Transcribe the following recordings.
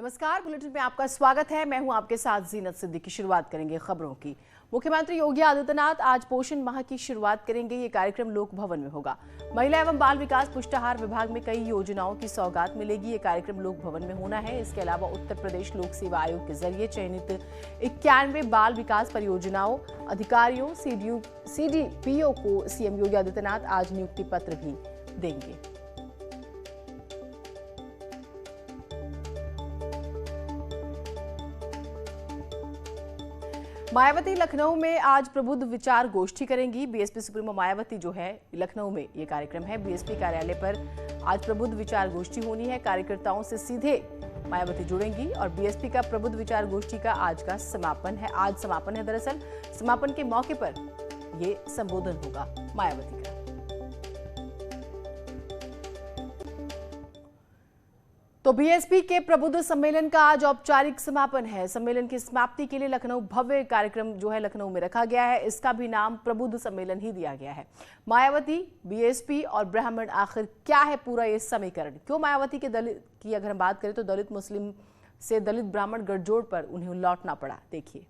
नमस्कार, बुलेटिन में आपका स्वागत है। मैं हूं आपके साथ जीनत सिद्दीकी। शुरुआत करेंगे खबरों की। मुख्यमंत्री योगी आदित्यनाथ आज पोषण माह की शुरुआत करेंगे। ये कार्यक्रम लोक भवन में होगा। महिला एवं बाल विकास पुष्टाहार विभाग में कई योजनाओं की सौगात मिलेगी। ये कार्यक्रम लोक भवन में होना है। इसके अलावा उत्तर प्रदेश लोक सेवा आयोग के जरिए चयनित 91 बाल विकास परियोजनाओं अधिकारियों CDPO को सीएम योगी आदित्यनाथ आज नियुक्ति पत्र भी देंगे। मायावती लखनऊ में आज प्रबुद्ध विचार गोष्ठी करेंगी। बीएसपी सुप्रीमो मायावती जो है लखनऊ में ये कार्यक्रम है। बीएसपी कार्यालय पर आज प्रबुद्ध विचार गोष्ठी होनी है। कार्यकर्ताओं से सीधे मायावती जुड़ेंगी और बीएसपी का प्रबुद्ध विचार गोष्ठी का आज समापन है। दरअसल समापन के मौके पर ये संबोधन होगा मायावती का। तो बीएसपी के प्रबुद्ध सम्मेलन का आज औपचारिक समापन है। सम्मेलन की समाप्ति के लिए लखनऊ भव्य कार्यक्रम जो है लखनऊ में रखा गया है। इसका भी नाम प्रबुद्ध सम्मेलन ही दिया गया है। मायावती, बीएसपी और ब्राह्मण, आखिर क्या है पूरा ये समीकरण? क्यों मायावती के दलित की अगर हम बात करें तो दलित मुस्लिम से दलित ब्राह्मण गठजोड़ पर उन्हें लौटना पड़ा? देखिए।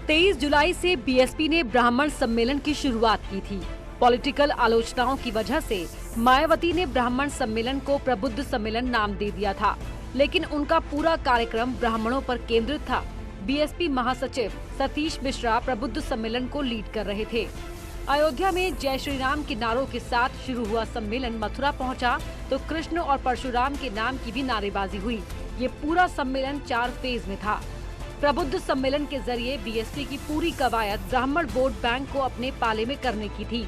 23 जुलाई से बीएसपी ने ब्राह्मण सम्मेलन की शुरुआत की थी। पॉलिटिकल आलोचनाओं की वजह से मायावती ने ब्राह्मण सम्मेलन को प्रबुद्ध सम्मेलन नाम दे दिया था, लेकिन उनका पूरा कार्यक्रम ब्राह्मणों पर केंद्रित था। बीएसपी महासचिव सतीश मिश्रा प्रबुद्ध सम्मेलन को लीड कर रहे थे। अयोध्या में जय श्री राम के नारों के साथ शुरू हुआ सम्मेलन मथुरा पहुंचा तो कृष्ण और परशुराम के नाम की भी नारेबाजी हुई। ये पूरा सम्मेलन 4 फेज में था। प्रबुद्ध सम्मेलन के जरिए बीएसपी की पूरी कवायद ब्राह्मण वोट बैंक को अपने पाले में करने की थी।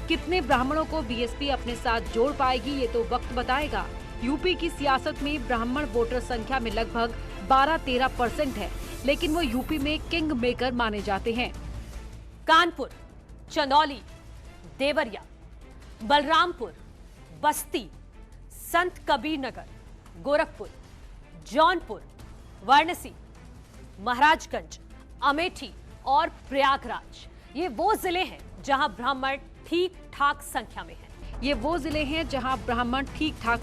कितने ब्राह्मणों को बीएसपी अपने साथ जोड़ पाएगी ये तो वक्त बताएगा। यूपी की सियासत में ब्राह्मण वोटर संख्या में लगभग 12-13% है, लेकिन वो यूपी में किंग मेकर माने जाते हैं। कानपुर, चंदौली, देवरिया, बलरामपुर, बस्ती, संत कबीर नगर, गोरखपुर, जौनपुर, वाराणसी, महाराजगंज, अमेठी और प्रयागराज, ये वो जिले हैं जहां ब्राह्मण ठीक ठाक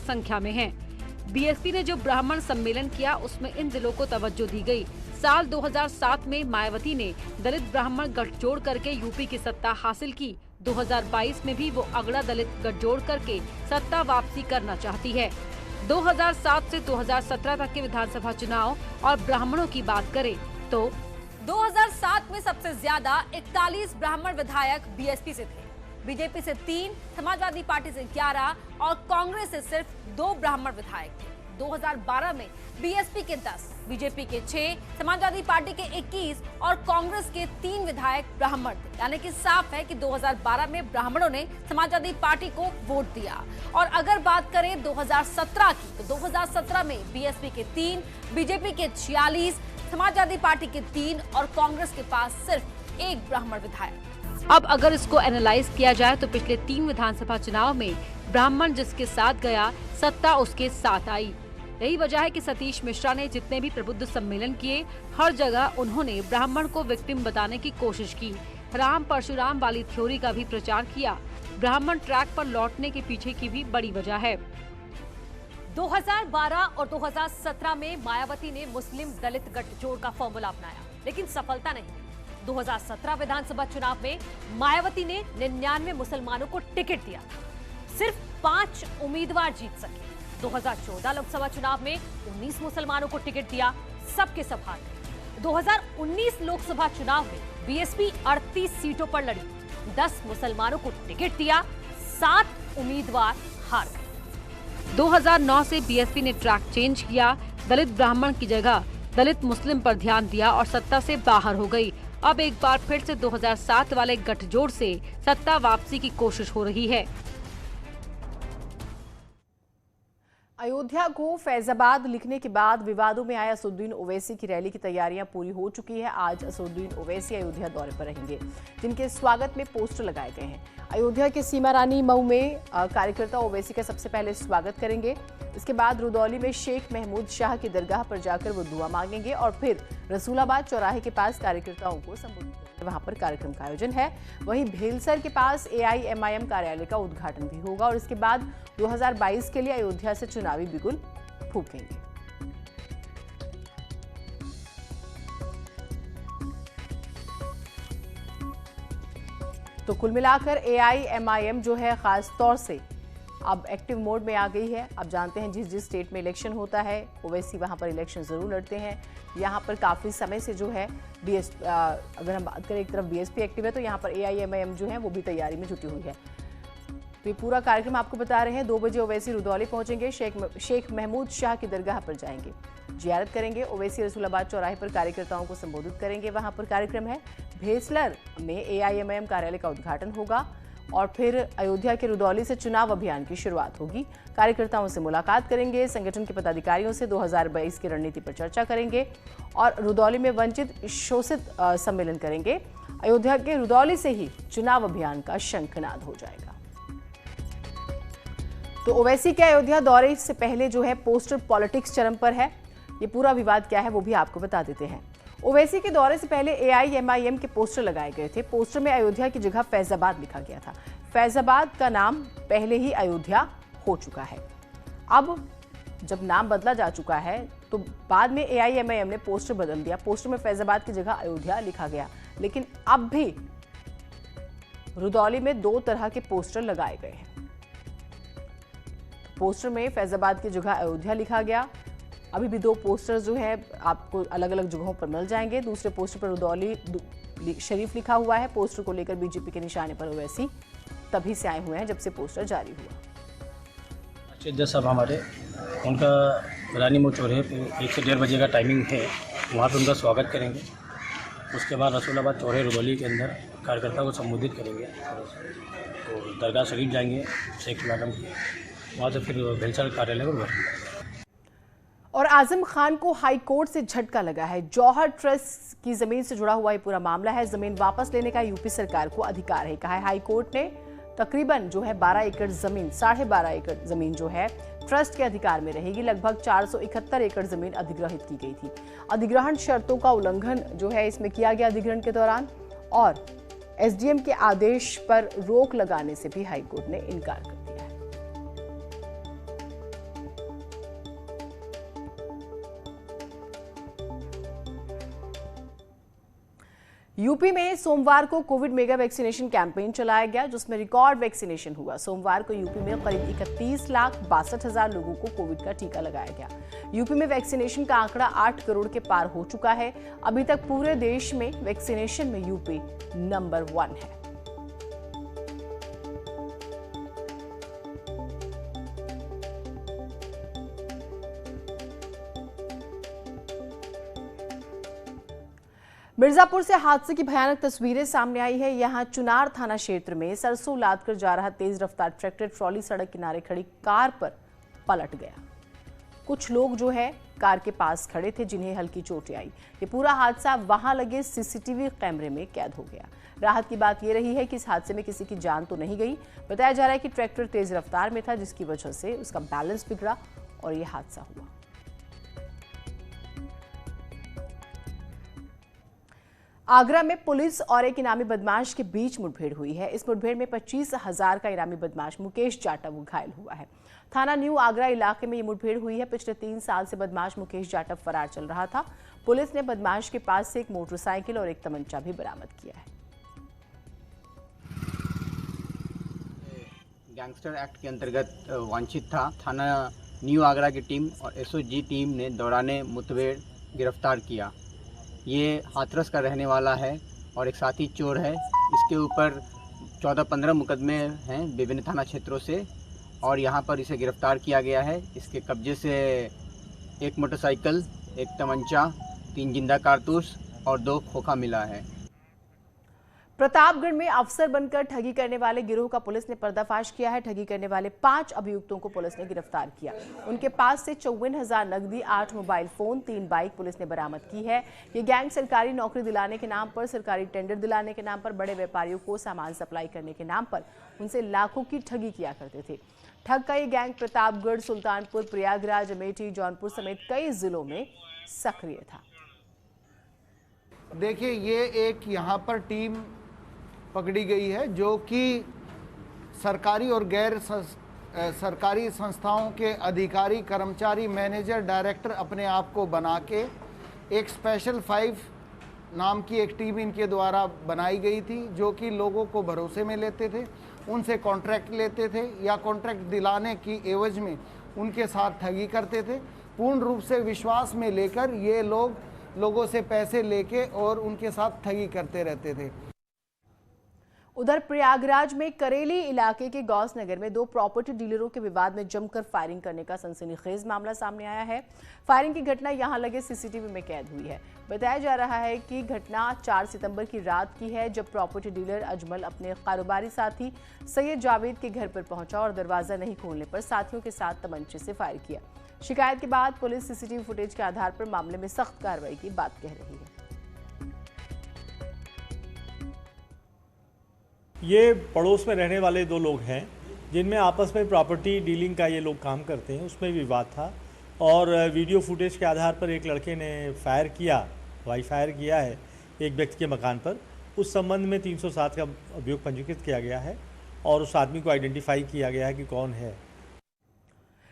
संख्या में हैं। बीएसपी ने जो ब्राह्मण सम्मेलन किया उसमें इन जिलों को तवज्जो दी गई। साल 2007 में मायावती ने दलित ब्राह्मण गठजोड़ करके यूपी की सत्ता हासिल की। 2022 में भी वो अगड़ा दलित गठजोड़ करके सत्ता वापसी करना चाहती है। 2007 से 2017 तक के विधानसभा चुनाव और ब्राह्मणों की बात करें तो 2007 में सबसे ज्यादा 41 ब्राह्मण विधायक बीएसपी से थे। बीजेपी से 3, समाजवादी पार्टी से 11 और कांग्रेस से सिर्फ 2 ब्राह्मण विधायक थे। 2012 में बीएसपी के 10, बीजेपी के 6, समाजवादी पार्टी के 21 और कांग्रेस के 3 विधायक ब्राह्मण थे। यानी कि साफ है कि 2012 में ब्राह्मणों ने समाजवादी पार्टी को वोट दिया। और अगर बात करें 2017 की, तो 2017 में बीएसपी के 3, बीजेपी के 46, समाजवादी पार्टी के 3 और कांग्रेस के पास सिर्फ 1 ब्राह्मण विधायक। अब अगर इसको एनालाइज किया जाए तो पिछले 3 विधानसभा चुनाव में ब्राह्मण जिसके साथ गया, सत्ता उसके साथ आई। यही वजह है कि सतीश मिश्रा ने जितने भी प्रबुद्ध सम्मेलन किए, हर जगह उन्होंने ब्राह्मण को विक्टिम बताने की कोशिश की। राम परशुराम वाली थ्योरी का भी प्रचार किया। ब्राह्मण ट्रैक पर लौटने के पीछे की भी बड़ी वजह है। 2012 और 2017 में मायावती ने मुस्लिम दलित गठजोड़ का फॉर्मूला अपनाया, लेकिन सफलता नहीं। 2017 विधानसभा चुनाव में मायावती ने 99 मुसलमानों को टिकट दिया था, सिर्फ 5 उम्मीदवार जीत सके। 2014 लोकसभा चुनाव में 19 मुसलमानों को टिकट दिया, सबके सब हार गए। 2019 लोकसभा चुनाव में बीएसपी 38 सीटों पर लड़ी, 10 मुसलमानों को टिकट दिया, 7 उम्मीदवार हार गए। 2009 से बीएसपी ने ट्रैक चेंज किया। दलित ब्राह्मण की जगह दलित मुस्लिम पर ध्यान दिया और सत्ता से बाहर हो गई। अब एक बार फिर से 2007 वाले गठजोड़ से सत्ता वापसी की कोशिश हो रही है। अयोध्या को फैजाबाद लिखने के बाद विवादों में आए असदुद्दीन ओवैसी की रैली की तैयारियां पूरी हो चुकी है। आज असदुद्दीन ओवैसी अयोध्या दौरे पर रहेंगे, जिनके स्वागत में पोस्टर लगाए गए हैं। अयोध्या के सीमा रानी मऊ में कार्यकर्ता ओवैसी का सबसे पहले स्वागत करेंगे। इसके बाद रुदौली में शेख महमूद शाह की दरगाह पर जाकर वो दुआ मांगेंगे और फिर रसूलाबाद चौराहे के पास कार्यकर्ताओं को संबोधित करेंगे। वहां पर कार्यक्रम का आयोजन है। वहीं भेलसर के पास AIMIM कार्यालय का उद्घाटन भी होगा और इसके बाद 2022 के लिए अयोध्या से चुनावी बिगुल फूकेंगे। तो कुल मिलाकर AIMIM जो है खास तौर से अब एक्टिव मोड में आ गई है। अब जानते हैं जिस जिस स्टेट में इलेक्शन होता है ओवैसी वहां पर इलेक्शन जरूर लड़ते हैं। यहाँ पर काफ़ी समय से जो है अगर हम बात करें एक तरफ BSP एक्टिव है तो यहाँ पर AIMIM जो है वो भी तैयारी में जुटी हुई है। तो ये पूरा कार्यक्रम आपको बता रहे हैं। 2 बजे ओवैसी रुदौली पहुंचेंगे, शेख महमूद शाह की दरगाह पर जाएंगे, जियारत करेंगे। ओवैसी रसूलाबाद चौराहे पर कार्यकर्ताओं को संबोधित करेंगे। वहां पर कार्यक्रम है। भेसलर में AIMIM कार्यालय का उद्घाटन होगा और फिर अयोध्या के रुदौली से चुनाव अभियान की शुरुआत होगी। कार्यकर्ताओं से मुलाकात करेंगे, संगठन के पदाधिकारियों से 2022 की रणनीति पर चर्चा करेंगे और रुदौली में वंचित शोषित सम्मेलन करेंगे। अयोध्या के रुदौली से ही चुनाव अभियान का शंखनाद हो जाएगा। तो ओवैसी के अयोध्या दौरे से पहले जो है पोस्टर पॉलिटिक्स चरम पर है। ये पूरा विवाद क्या है वो भी आपको बता देते हैं। ओवैसी के दौरे से पहले AIMIM के पोस्टर लगाए गए थे। पोस्टर में अयोध्या की जगह फैजाबाद लिखा गया था। फैजाबाद का नाम पहले ही अयोध्या हो चुका है। अब जब नाम बदला जा चुका है तो बाद में AIMIM ने पोस्टर बदल दिया। पोस्टर में फैजाबाद की जगह अयोध्या लिखा गया, लेकिन अब भी रुदौली में 2 तरह के पोस्टर लगाए गए हैं। पोस्टर में फैजाबाद की जगह अयोध्या लिखा गया। अभी भी 2 पोस्टर्स जो है आपको अलग अलग जगहों पर मिल जाएंगे। दूसरे पोस्टर पर रुदौली शरीफ लिखा हुआ है। पोस्टर को लेकर BJP के निशाने पर ओवैसी तभी से आए हुए हैं जब से पोस्टर जारी हुआ। जज साहब हमारे उनका रानी मोड़ चौराहे पे 1 से 1:30 बजे का टाइमिंग है, वहाँ पे उनका स्वागत करेंगे। उसके बाद रसूलाबाद चौराहे रुदौली के अंदर कार्यकर्ताओं को संबोधित करेंगे। तो दरगाह शरीफ जाएंगे शेख मैडम की, वहाँ से फिर भेलसर कार्यालय पर बैठेंगे। और आजम खान को हाई कोर्ट से झटका लगा है। जौहर ट्रस्ट की जमीन से जुड़ा हुआ ये पूरा मामला है। जमीन वापस लेने का यूपी सरकार को अधिकार है, कहा है हाई कोर्ट ने। तकरीबन जो है 12 एकड़ जमीन, 12.5 एकड़ जमीन जो है ट्रस्ट के अधिकार में रहेगी। लगभग 471 एकड़ जमीन अधिग्रहित की गई थी। अधिग्रहण शर्तों का उल्लंघन जो है इसमें किया गया अधिग्रहण के दौरान, और SDM के आदेश पर रोक लगाने से भी हाईकोर्ट ने इनकार कर दिया है। यूपी में सोमवार को कोविड मेगा वैक्सीनेशन कैंपेन चलाया गया, जिसमें रिकॉर्ड वैक्सीनेशन हुआ। सोमवार को यूपी में करीब 31,62,000 लोगों को कोविड का टीका लगाया गया। यूपी में वैक्सीनेशन का आंकड़ा 8 करोड़ के पार हो चुका है। अभी तक पूरे देश में वैक्सीनेशन में यूपी नंबर 1 है। मिर्जापुर से हादसे की भयानक तस्वीरें सामने आई है। यहां चुनार थाना क्षेत्र में सरसों लादकर जा रहा तेज रफ्तार ट्रैक्टर ट्रॉली सड़क किनारे खड़ी कार पर पलट गया। कुछ लोग जो है कार के पास खड़े थे जिन्हें हल्की चोटें आई। ये पूरा हादसा वहां लगे CCTV कैमरे में कैद हो गया। राहत की बात यह रही है कि इस हादसे में किसी की जान तो नहीं गई। बताया जा रहा है कि ट्रैक्टर तेज रफ्तार में था, जिसकी वजह से उसका बैलेंस बिगड़ा और यह हादसा हुआ। आगरा में पुलिस और एक इनामी बदमाश के बीच मुठभेड़ हुई है। इस मुठभेड़ में 25,000 का इनामी बदमाश मुकेश जाटव घायल हुआ है। थाना न्यू आगरा इलाके में ये मुठभेड़ हुई है। पिछले 3 साल से बदमाश मुकेश जाटव फरार चल रहा था। पुलिस ने बदमाश के पास से एक मोटरसाइकिल और एक तमंचा भी बरामद किया है। गैंगस्टर एक्ट के अंतर्गत वांछित था। थाना न्यू आगरा की टीम और SOG टीम ने दौराने मुठभेड़ गिरफ्तार किया। ये हाथरस का रहने वाला है और एक साथी चोर है। इसके ऊपर 14-15 मुकदमे हैं विभिन्न थाना क्षेत्रों से और यहाँ पर इसे गिरफ्तार किया गया है। इसके कब्जे से एक मोटरसाइकिल, एक तमंचा, 3 जिंदा कारतूस और 2 खोखा मिला है। प्रतापगढ़ में अफसर बनकर ठगी करने वाले गिरोह का पुलिस ने पर्दाफाश किया है। ठगी करने वाले 5 अभियुक्तों को पुलिस ने गिरफ्तार किया। उनके पास से 54,000 नकदी, 8 मोबाइल फोन, 3 बाइक पुलिस ने बरामद की है। ये गैंग सरकारी नौकरी दिलाने के नाम पर, सरकारी टेंडर दिलाने के नाम पर, बड़े व्यापारियों को सामान सप्लाई करने के नाम पर उनसे लाखों की ठगी किया करते थे। ठग का ये गैंग प्रतापगढ़, सुल्तानपुर, प्रयागराज, अमेठी, जौनपुर समेत कई जिलों में सक्रिय था। देखिए, ये एक यहाँ पर टीम पकड़ी गई है जो कि सरकारी और गैर सरकारी संस्थाओं के अधिकारी, कर्मचारी, मैनेजर, डायरेक्टर अपने आप को बना के एक स्पेशल 5 नाम की एक टीम इनके द्वारा बनाई गई थी, जो कि लोगों को भरोसे में लेते थे, उनसे कॉन्ट्रैक्ट लेते थे या कॉन्ट्रैक्ट दिलाने की एवज में उनके साथ ठगी करते थे। पूर्ण रूप से विश्वास में लेकर ये लोगों से पैसे लेके और उनके साथ ठगी करते रहते थे। उधर प्रयागराज में करेली इलाके के गौस नगर में 2 प्रॉपर्टी डीलरों के विवाद में जमकर फायरिंग करने का सनसनीखेज मामला सामने आया है। फायरिंग की घटना यहां लगे सीसीटीवी में कैद हुई है। बताया जा रहा है कि घटना 4 सितंबर की रात की है, जब प्रॉपर्टी डीलर अजमल अपने कारोबारी साथी सैयद जावेद के घर पर पहुंचा और दरवाजा नहीं खोलने पर साथियों के साथ तमंचे से फायर किया। शिकायत के बाद पुलिस सीसीटीवी फुटेज के आधार पर मामले में सख्त कार्रवाई की बात कह रही है। ये पड़ोस में रहने वाले 2 लोग हैं जिनमें आपस में प्रॉपर्टी डीलिंग का ये लोग काम करते हैं, उसमें विवाद था और वीडियो फुटेज के आधार पर एक लड़के ने फायर किया, हवाई फायर किया है एक व्यक्ति के मकान पर। उस संबंध में 307 का अभियोग पंजीकृत किया गया है और उस आदमी को आइडेंटिफाई किया गया है कि कौन है।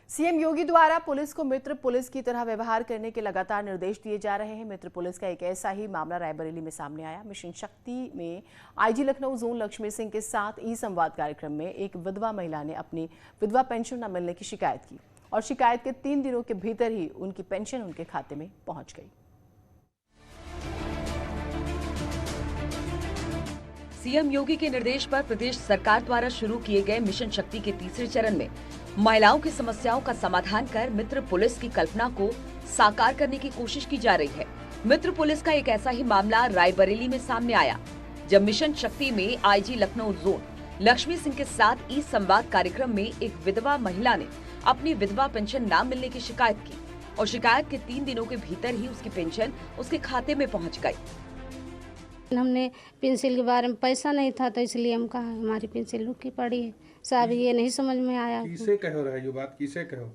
सीएम योगी द्वारा पुलिस को मित्र पुलिस की तरह व्यवहार करने के लगातार निर्देश दिए जा रहे हैं। मित्र पुलिस का एक ऐसा ही मामला रायबरेली में सामने आया। मिशन शक्ति में आईजी लखनऊ जोन लक्ष्मी सिंह के साथ ई-संवाद कार्यक्रम में एक विधवा महिला ने अपनी विधवा पेंशन न मिलने की शिकायत की और शिकायत के 3 दिनों के भीतर ही उनकी पेंशन उनके खाते में पहुंच गई। सीएम योगी के निर्देश पर प्रदेश सरकार द्वारा शुरू किए गए मिशन शक्ति के तीसरे चरण में महिलाओं की समस्याओं का समाधान कर मित्र पुलिस की कल्पना को साकार करने की कोशिश की जा रही है। मित्र पुलिस का एक ऐसा ही मामला रायबरेली में सामने आया, जब मिशन शक्ति में आईजी लखनऊ जोन लक्ष्मी सिंह के साथ ई संवाद कार्यक्रम में एक विधवा महिला ने अपनी विधवा पेंशन न मिलने की शिकायत की और शिकायत के 3 दिनों के भीतर ही उसकी पेंशन उसके खाते में पहुँच गयी। हमने पेंसिल के बारे में पैसा नहीं था तो इसलिए हम कहा हमारी पेंसिल रुकी पड़ी है। साहब ये नहीं समझ में आया। किसे कहो रहा है ये बात, किसे कहो?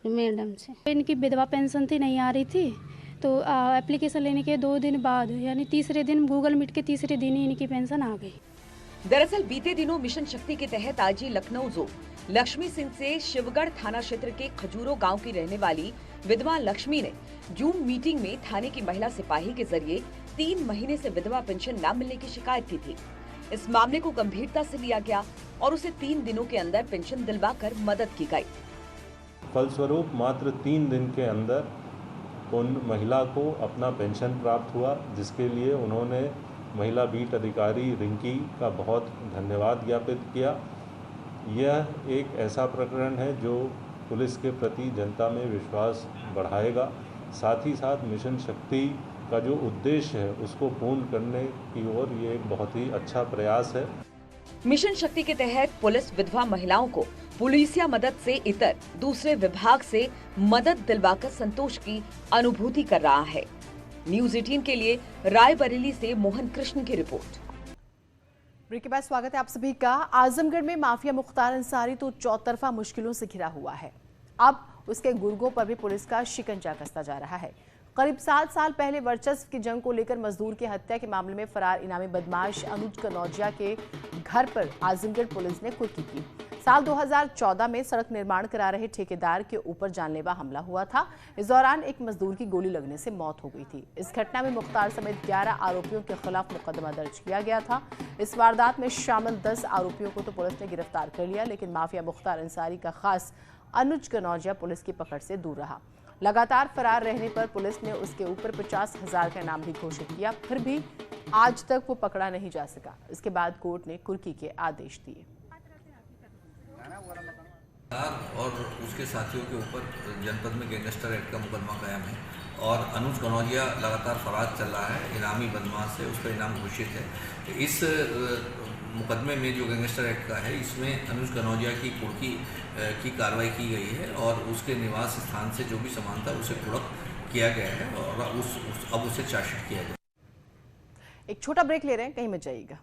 मैडम से। इनकी विधवा पेंशन थी, नहीं आ रही थी, तो एप्लीकेशन लेने के 2 दिन बाद यानी तीसरे दिन गूगल मीट के तीसरे दिन ही इनकी पेंशन आ गई। दरअसल बीते दिनों मिशन शक्ति के तहत आईजी लखनऊ जोन लक्ष्मी सिंह से शिवगढ़ थाना क्षेत्र के खजूरों गांव की रहने वाली विधवा लक्ष्मी ने जूम मीटिंग में थाने की महिला सिपाही के जरिए 3 महीने से विधवा पेंशन न मिलने की शिकायत की थी। इस मामले को गंभीरता से लिया गया और उसे 3 दिनों के अंदर पेंशन दिलवाकर मदद की गई। फलस्वरूप मात्र 3 दिन के अंदर उन महिला को अपना पेंशन प्राप्त हुआ, जिसके लिए उन्होंने महिला बीट अधिकारी रिंकी का बहुत धन्यवाद ज्ञापित किया। यह एक ऐसा प्रकरण है जो पुलिस के प्रति जनता में विश्वास बढ़ाएगा, साथ ही साथ मिशन शक्ति का जो उद्देश्य है उसको पूर्ण करने की ओर ये एक बहुत ही अच्छा प्रयास है। मिशन शक्ति के तहत पुलिस विधवा महिलाओं को पुलिसिया मदद से इतर दूसरे विभाग से मदद दिलवाकर संतोष की अनुभूति कर रहा है। न्यूज़ 18 के लिए रायबरेली से मोहन कृष्ण की रिपोर्ट। ब्रेक के बाद स्वागत है आप सभी का। आजमगढ़ में माफिया मुख्तार अंसारी तो चौतरफा मुश्किलों से घिरा हुआ है। अब उसके गुर्गों पर भी पुलिस का शिकंजा कसता जा रहा है। करीब 7 साल पहले वर्चस्व की जंग को लेकर मजदूर की हत्या के मामले में फरार इनामी बदमाश अनुज कनौजिया के घर पर आजमगढ़ पुलिस ने कुर्की की। साल 2014 में सड़क निर्माण करा रहे ठेकेदार के ऊपर जानलेवा हमला हुआ था। इस दौरान एक मजदूर की गोली लगने से मौत हो गई थी। इस घटना में मुख्तार समेत 11 आरोपियों के खिलाफ मुकदमा दर्ज किया गया था। इस वारदात में शामिल 10 आरोपियों को तो पुलिस ने गिरफ्तार कर लिया, लेकिन माफिया मुख्तार अंसारी का खास अनुज कनौजिया पुलिस की पकड़ से दूर रहा। लगातार फरार रहने पर पुलिस ने उसके ऊपर 50,000 का इनाम भी घोषित किया, फिर भी आज तक वो पकड़ा नहीं जा सका। इसके बाद कोर्ट ने कुर्की के आदेश दिए। और उसके साथियों के ऊपर जनपद में गैंगस्टर एक्ट का मुकदमा कायम है और अनुज कनौजिया लगातार फरार चल रहा है, इनामी बदमाश है, उसका इनाम घोषित है। इस मुकदमे में जो गैंगस्टर एक्ट का है, इसमें अनुज कनौजिया की कुर्की की कार्रवाई की गई है और उसके निवास स्थान से जो भी सामान था उसे कुर्क किया गया है और अब उसे चार्जशीट किया गया। एक छोटा ब्रेक ले रहे हैं, कहीं मत जाइएगा।